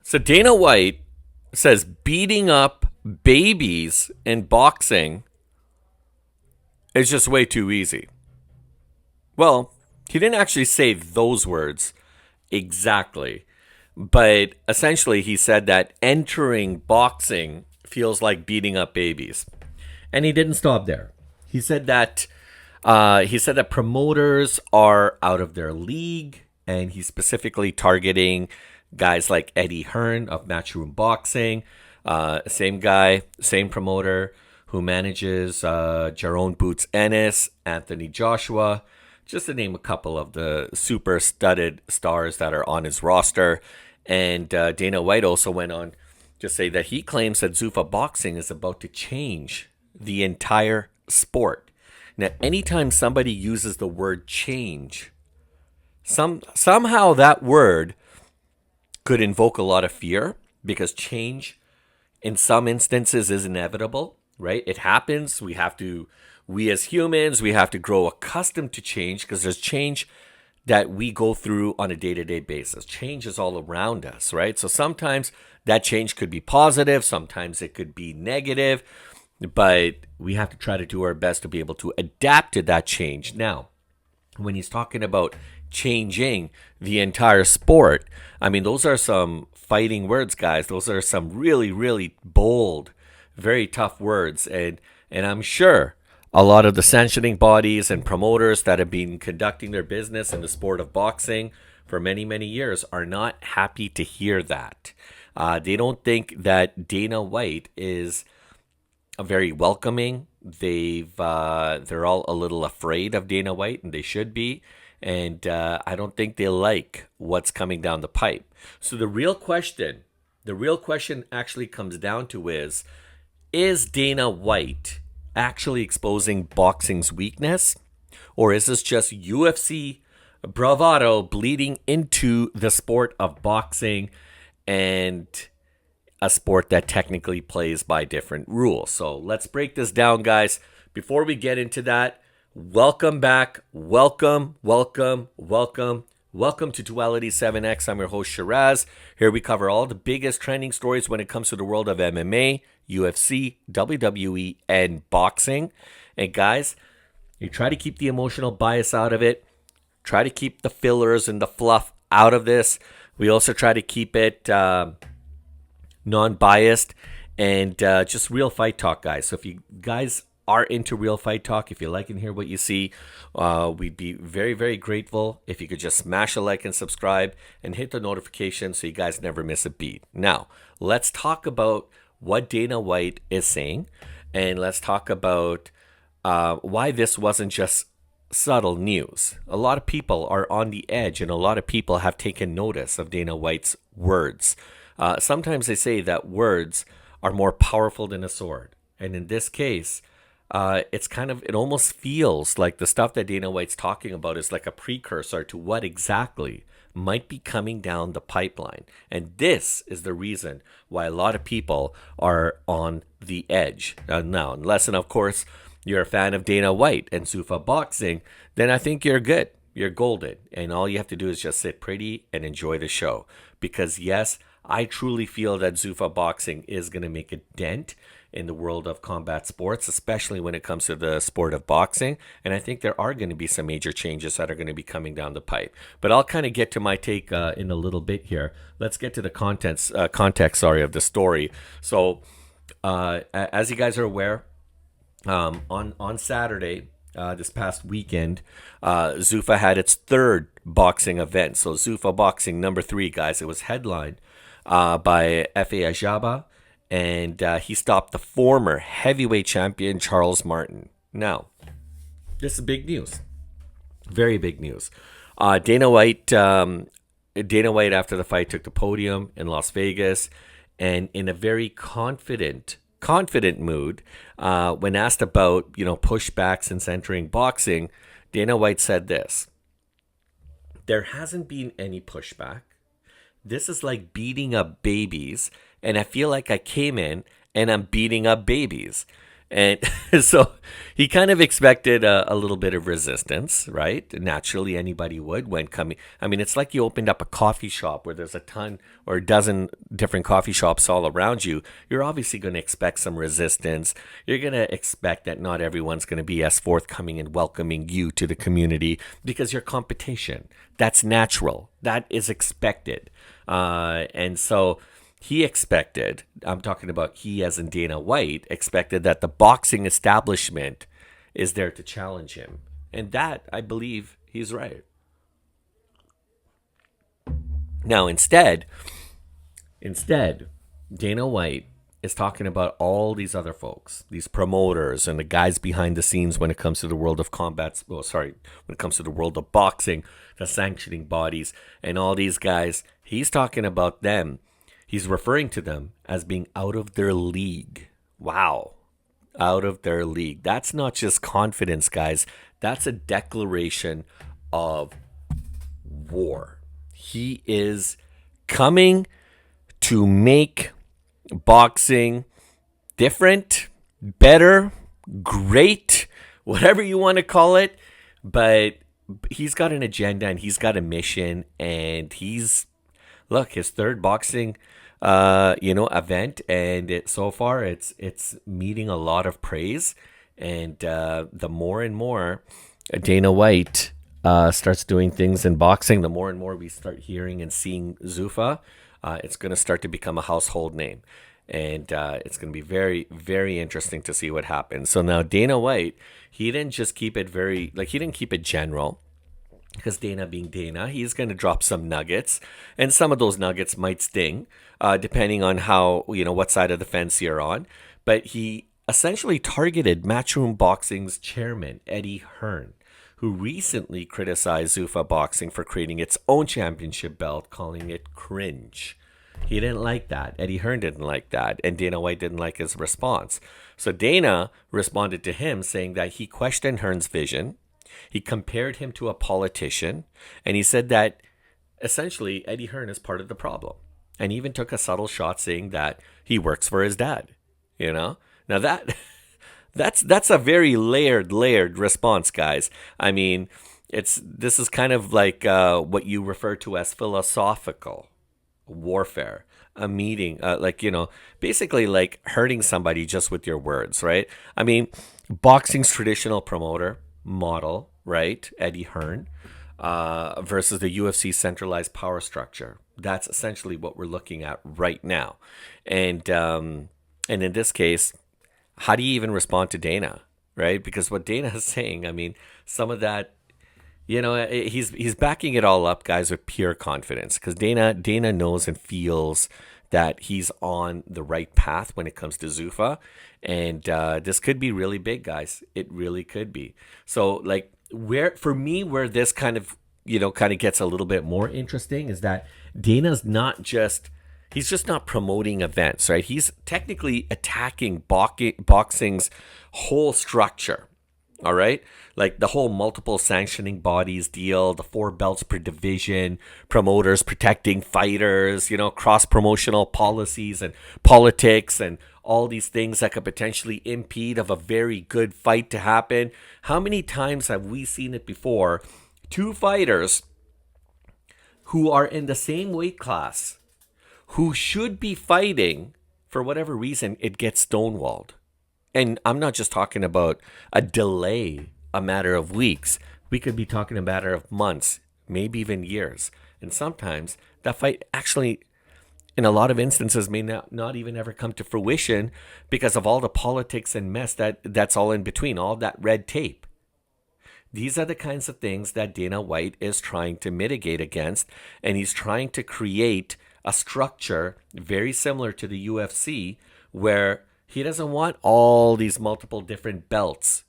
So Dana White says beating up babies in boxing is just way too easy. Well, he didn't actually say those words exactly, but essentially he said that entering boxing feels like beating up babies. And he didn't stop there. He said that promoters are out of their league, and he's specifically targeting guys like Eddie Hearn of Matchroom Boxing, same guy, same promoter who manages Jerome Boots Ennis, Anthony Joshua, just to name a couple of the super studded stars that are on his roster. And Dana White also went on to say that he claims that Zuffa Boxing is about to change the entire sport. Now, anytime somebody uses the word change, somehow that word could invoke a lot of fear because change in some instances is inevitable, right? It happens. We as humans, we have to grow accustomed to change because there's change that we go through on a day-to-day basis. Change is all around us, right? So sometimes that change could be positive, sometimes it could be negative, but we have to try to do our best to be able to adapt to that change. Now, when he's talking about changing the entire sport, I mean, those are some fighting words, guys. Those are some really, really bold, very tough words. And I'm sure a lot of the sanctioning bodies and promoters that have been conducting their business in the sport of boxing for many, many years are not happy to hear that. They don't think that Dana White is very welcoming. They're all a little afraid of Dana White, and they should be. And I don't think they like what's coming down the pipe. So the real question actually comes down to is Dana White actually exposing boxing's weakness? Or is this just UFC bravado bleeding into the sport of boxing and a sport that technically plays by different rules? So let's break this down, guys. Before we get into that, welcome back. Welcome to Duality 7X. I'm your host, Shiraz. Here we cover all the biggest trending stories when it comes to the world of MMA, UFC, WWE, and boxing. And guys, you try to keep the emotional bias out of it. Try to keep the fillers and the fluff out of this. We also try to keep it non-biased and just real fight talk, guys. So if you guys are into real fight talk, if you like and hear what you see, we'd be very, very grateful if you could just smash a like and subscribe and hit the notification so you guys never miss a beat. Now, let's talk about what Dana White is saying, and let's talk about why this wasn't just subtle news. A lot of people are on the edge, and a lot of people have taken notice of Dana White's words. Sometimes they say that words are more powerful than a sword, and in this case, it almost feels like the stuff that Dana White's talking about is like a precursor to what exactly might be coming down the pipeline. And this is the reason why a lot of people are on the edge. Now, unless, and of course, you're a fan of Dana White and Zuffa Boxing, then I think you're good. You're golden. And all you have to do is just sit pretty and enjoy the show. Because yes, I truly feel that Zuffa Boxing is going to make a dent in the world of combat sports, especially when it comes to the sport of boxing. And I think there are going to be some major changes that are going to be coming down the pipe. But I'll kind of get to my take in a little bit here. Let's get to the context of the story. So as you guys are aware, on Saturday, this past weekend, Zuffa had its third boxing event. So Zuffa Boxing number 3, guys. It was headlined by F.A. Ajaba, and he stopped the former heavyweight champion Charles Martin. Now, this is big news, very big news. Dana White after the fight took the podium in Las Vegas, and in a very confident mood, when asked about pushbacks and centering boxing, Dana White said this: "There hasn't been any pushback. This is like beating up babies, and I feel like I came in and I'm beating up babies. And so he kind of expected a little bit of resistance, right? Naturally, anybody would when coming. I mean, it's like you opened up a coffee shop where there's a ton or a dozen different coffee shops all around you. You're obviously going to expect some resistance. You're going to expect that not everyone's going to be as forthcoming and welcoming you to the community because you're competition. That's natural. That is expected. And so he expected, I'm talking about he as in Dana White, expected that the boxing establishment is there to challenge him. And that, I believe, he's right. Now, instead, Dana White is talking about all these other folks, these promoters and the guys behind the scenes when it comes to the world of combat. Well, sorry, when it comes to the world of boxing, the sanctioning bodies, and all these guys. He's talking about them. He's referring to them as being out of their league. Wow. Out of their league. That's not just confidence, guys. That's a declaration of war. He is coming to make boxing different, better, great, whatever you want to call it. But he's got an agenda and he's got a mission, and look, his third boxing event, and so far it's meeting a lot of praise. And the more and more Dana White starts doing things in boxing, the more and more we start hearing and seeing Zuffa, it's going to start to become a household name. And it's going to be very, very interesting to see what happens. So now Dana White, he didn't just keep it he didn't keep it general. Because Dana being Dana, he's going to drop some nuggets. And some of those nuggets might sting, depending on what side of the fence you're on. But he essentially targeted Matchroom Boxing's chairman, Eddie Hearn, who recently criticized Zuffa Boxing for creating its own championship belt, calling it cringe. He didn't like that. Eddie Hearn didn't like that. And Dana White didn't like his response. So Dana responded to him saying that he questioned Hearn's vision. He compared him to a politician. And he said that essentially Eddie Hearn is part of the problem. And he even took a subtle shot saying that he works for his dad. Now that's a very layered response, guys. I mean, this is kind of like what you refer to as philosophical warfare, a meeting, basically like hurting somebody just with your words, right? I mean, boxing's traditional promoter model, right? Eddie Hearn, versus the UFC centralized power structure. That's essentially what we're looking at right now. And in this case, how do you even respond to Dana, right? Because what Dana is saying, I mean, some of that, he's backing it all up, guys, with pure confidence. Because Dana knows and feels that he's on the right path when it comes to Zuffa. And this could be really big, guys. It really could be. So, where this kind of gets a little bit more interesting is that Dana's he's just not promoting events, right? He's technically attacking boxing's whole structure. All right. Like the whole multiple sanctioning bodies deal, the 4 belts per division, promoters protecting fighters, cross promotional policies and politics and all these things that could potentially impede of a very good fight to happen. How many times have we seen it before? 2 fighters who are in the same weight class, who should be fighting, for whatever reason, it gets stonewalled. And I'm not just talking about a delay, a matter of weeks. We could be talking a matter of months, maybe even years. And sometimes that fight actually, in a lot of instances, may not even ever come to fruition because of all the politics and mess that's all in between, all that red tape. These are the kinds of things that Dana White is trying to mitigate against, and he's trying to create a structure very similar to the UFC where he doesn't want all these multiple different belts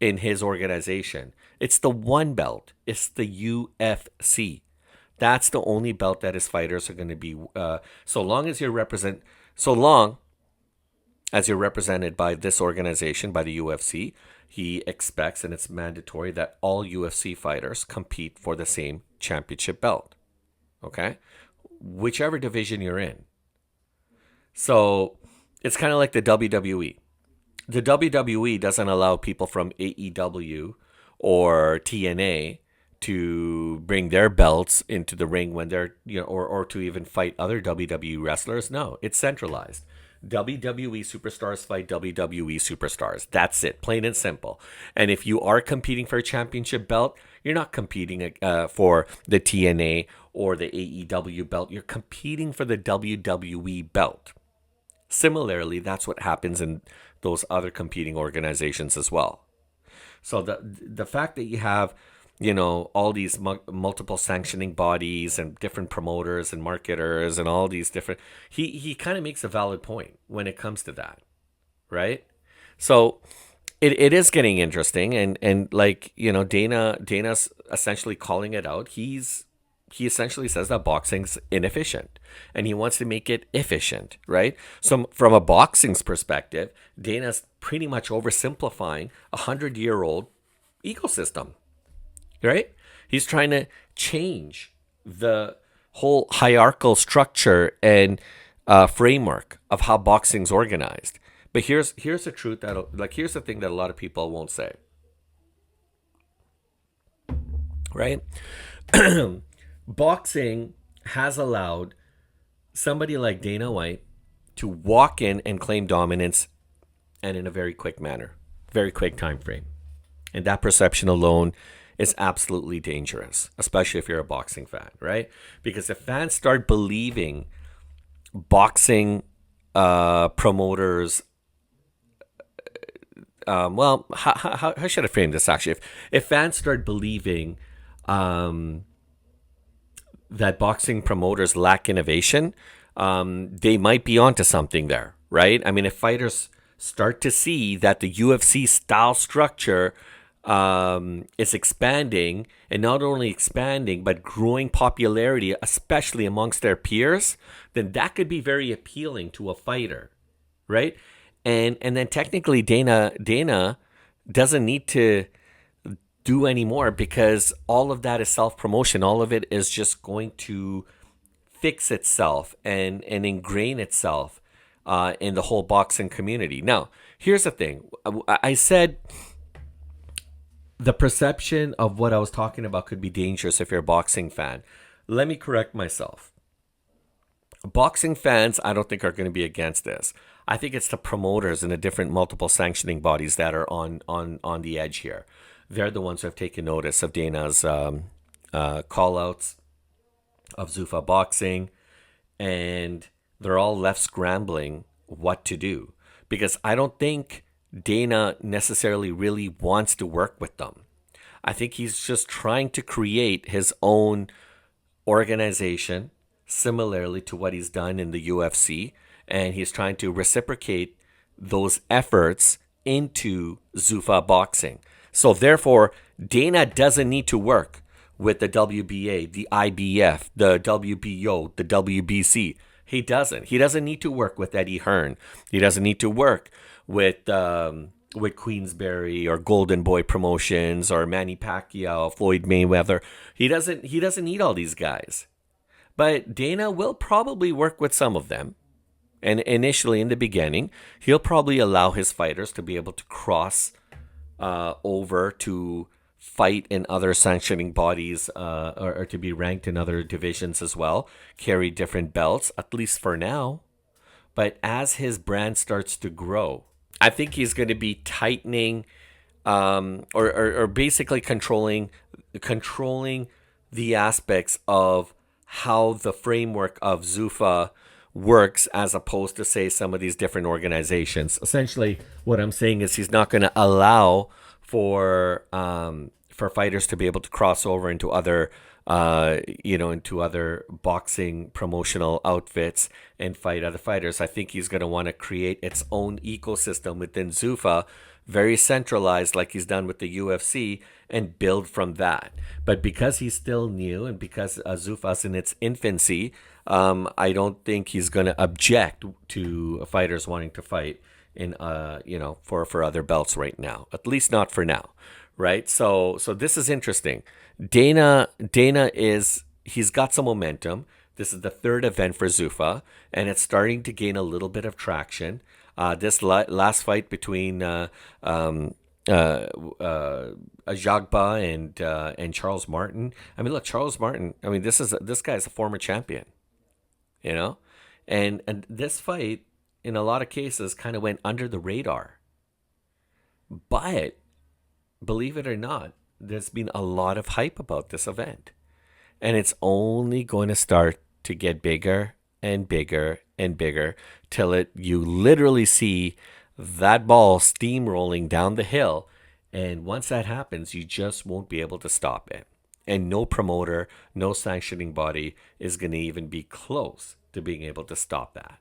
in his organization. It's the one belt. It's the UFC. That's the only belt that his fighters are going to be. So long as you're represented by this organization, by the UFC, he expects, and it's mandatory, that all UFC fighters compete for the same championship belt. Okay? Whichever division you're in. So it's kind of like the WWE. The WWE doesn't allow people from AEW or TNA to bring their belts into the ring when they're, or to even fight other WWE wrestlers. No, it's centralized. WWE superstars fight WWE superstars. That's it, plain and simple. And if you are competing for a championship belt, you're not competing for the TNA or the AEW belt. You're competing for the WWE belt. Similarly, that's what happens in those other competing organizations as well. So the fact that you have, all these multiple sanctioning bodies and different promoters and marketers and all these different, he kind of makes a valid point when it comes to that, right? So it is getting interesting, and like, Dana's essentially calling it out. He essentially says that boxing's inefficient and he wants to make it efficient, right? So from a boxing's perspective, Dana's pretty much oversimplifying a 100-year-old ecosystem, right? He's trying to change the whole hierarchical structure and framework of how boxing's organized. But here's the truth here's the thing that a lot of people won't say, right? Boxing has allowed somebody like Dana White to walk in and claim dominance, and in a very quick manner, very quick time frame. And that perception alone is absolutely dangerous, especially if you're a boxing fan, right? Because if fans start believing boxing promoters, how should I frame this actually? If fans start believing that boxing promoters lack innovation, they might be onto something there, right? I mean, if fighters start to see that the UFC-style structure is expanding, and not only expanding, but growing popularity, especially amongst their peers, then that could be very appealing to a fighter, right? And then technically Dana doesn't need to do anymore, because all of that is self-promotion. All of it is just going to fix itself and ingrain itself in the whole boxing community. Now, here's the thing. I said the perception of what I was talking about could be dangerous if you're a boxing fan. Let me correct myself. Boxing fans, I don't think, are going to be against this. I think it's the promoters and the different multiple sanctioning bodies that are on the edge here. They're the ones who have taken notice of Dana's call-outs of Zuffa Boxing, and they're all left scrambling what to do, because I don't think Dana necessarily really wants to work with them. I think he's just trying to create his own organization, similarly to what he's done in the UFC, and he's trying to reciprocate those efforts into Zuffa Boxing. So therefore, Dana doesn't need to work with the WBA, the IBF, the WBO, the WBC. He doesn't. He doesn't need to work with Eddie Hearn. He doesn't need to work with Queensberry or Golden Boy Promotions or Manny Pacquiao, Floyd Mayweather. He doesn't need all these guys. But Dana will probably work with some of them. And initially, in the beginning, he'll probably allow his fighters to be able to cross over to fight in other sanctioning bodies, or to be ranked in other divisions as well, carry different belts, at least for now. But as his brand starts to grow, I think he's going to be tightening, or basically controlling the aspects of how the framework of Zuffa works, as opposed to, say, some of these different organizations. Essentially, what I'm saying is he's not going to allow for fighters to be able to cross over into other into other boxing promotional outfits and fight other fighters. I think he's going to want to create its own ecosystem within Zuffa, very centralized, like he's done with the UFC, and build from that. But because he's still new, and because Zuffa's in its infancy, I don't think he's going to object to fighters wanting to fight in for other belts right now, at least not for now, right? So this is interesting. Dana he's got some momentum. This is the third event for Zuffa, and it's starting to gain a little bit of traction. Last fight between um, uh, uh, Jagba and Charles Martin. I mean, look, Charles Martin. I mean, this guy is a former champion, you know, and this fight in a lot of cases kind of went under the radar. But believe it or not, there's been a lot of hype about this event, and it's only going to start to get bigger and bigger and bigger till it you literally see that ball steamrolling down the hill. And once that happens, you just won't be able to stop it. And no promoter, no sanctioning body is going to even be close to being able to stop that.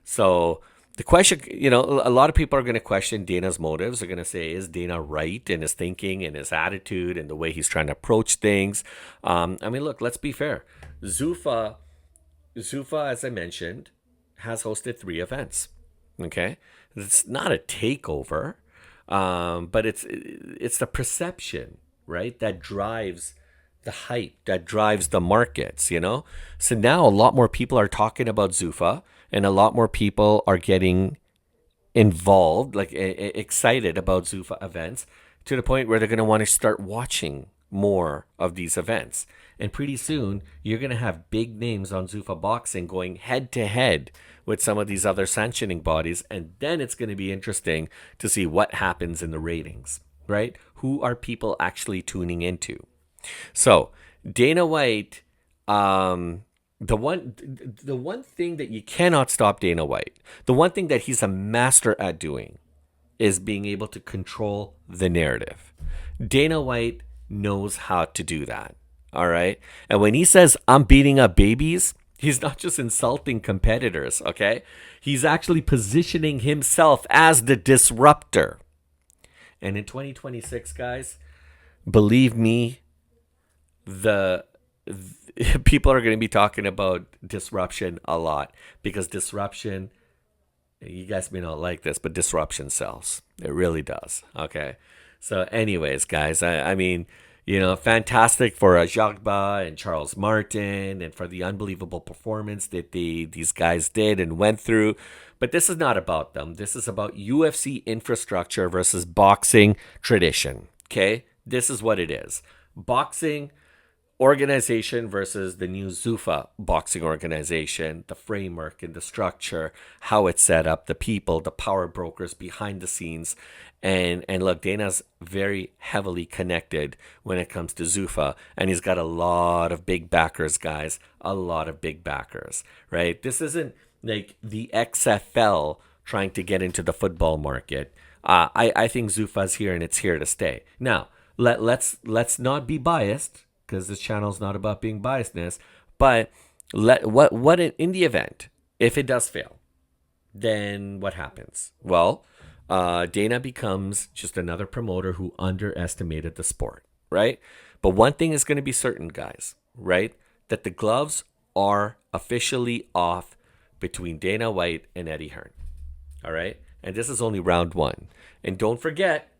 So the question, a lot of people are going to question Dana's motives. They're going to say, is Dana right in his thinking and his attitude and the way he's trying to approach things? I mean, look, let's be fair. Zuffa, as I mentioned, has hosted 3 events. Okay, it's not a takeover, but it's the perception, right, that drives the hype, that drives the markets. So now a lot more people are talking about Zuffa, and a lot more people are getting involved, like excited about Zuffa events, to the point where they're going to want to start watching more of these events. And pretty soon, you're going to have big names on Zuffa Boxing going head to head with some of these other sanctioning bodies. And then it's going to be interesting to see what happens in the ratings, right? Who are people actually tuning into? So, Dana White, the one thing that you cannot stop Dana White, the one thing that he's a master at doing, is being able to control the narrative. Dana White knows how to do that. All right. And when he says, I'm beating up babies, he's not just insulting competitors. Okay. He's actually positioning himself as the disruptor. And in 2026, guys, believe me, people are going to be talking about disruption a lot, because disruption, you guys may not like this, but disruption sells. It really does. Okay. So anyways, guys, I mean, fantastic for Jagba and Charles Martin, and for the unbelievable performance that these guys did and went through. But this is not about them. This is about UFC infrastructure versus boxing tradition. Okay? This is what it is. Boxing organization versus the new Zuffa Boxing organization, the framework and the structure, how it's set up, the people, the power brokers behind the scenes. And look, Dana's very heavily connected when it comes to Zuffa, and he's got a lot of big backers, guys, a lot of big backers, right? This isn't like the XFL trying to get into the football market. I think Zuffa's here, and it's here to stay. Now, let's not be biased, because this channel is not about being biasness. But what in the event, if it does fail, then what happens? Well, Dana becomes just another promoter who underestimated the sport, right? But one thing is going to be certain, guys, right? That the gloves are officially off between Dana White and Eddie Hearn, all right? And this is only round 1. And don't forget,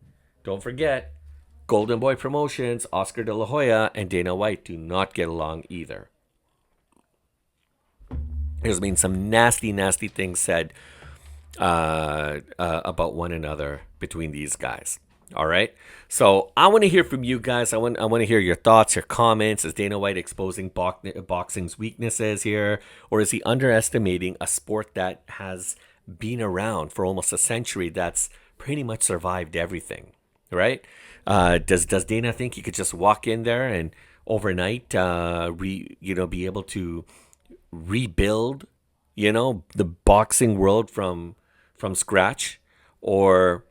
Golden Boy Promotions, Oscar De La Hoya, and Dana White do not get along either. There's been some nasty, nasty things said about one another between these guys. All right. So I want to hear from you guys. I want to hear your thoughts, your comments. Is Dana White exposing boxing's weaknesses here, or is he underestimating a sport that has been around for almost a century, that's pretty much survived everything, right? Does Dana think he could just walk in there and overnight, be able to rebuild, the boxing world from scratch, or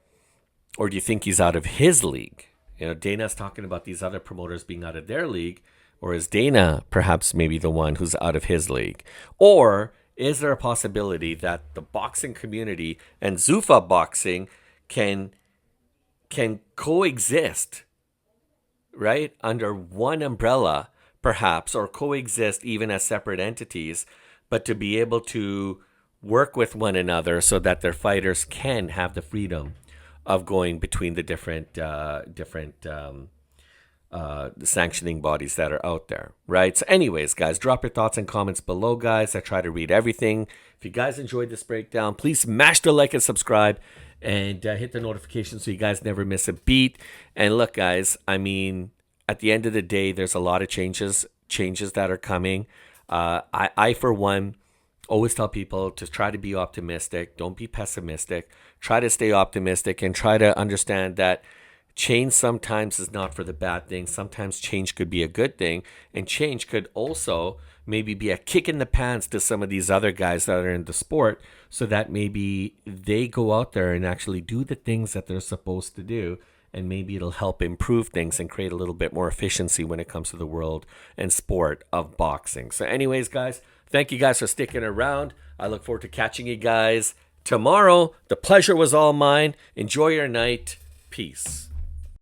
do you think he's out of his league? Dana's talking about these other promoters being out of their league, or is Dana perhaps maybe the one who's out of his league? Or is there a possibility that the boxing community and Zuffa Boxing can coexist, right, under one umbrella, perhaps, or coexist even as separate entities, but to be able to work with one another so that their fighters can have the freedom of going between the different the sanctioning bodies that are out there, right? So anyways, guys, drop your thoughts and comments below, guys. I try to read everything. If you guys enjoyed this breakdown, please smash the like and subscribe, and hit the notification so you guys never miss a beat. And look, guys, I mean, at the end of the day, there's a lot of changes that are coming. I for one, always tell people to try to be optimistic. Don't be pessimistic. Try to stay optimistic and try to understand that change sometimes is not for the bad thing. Sometimes change could be a good thing. And change could also maybe be a kick in the pants to some of these other guys that are in the sport, so that maybe they go out there and actually do the things that they're supposed to do. And maybe it'll help improve things and create a little bit more efficiency when it comes to the world and sport of boxing. So anyways, guys, thank you guys for sticking around. I look forward to catching you guys tomorrow. The pleasure was all mine. Enjoy your night. Peace.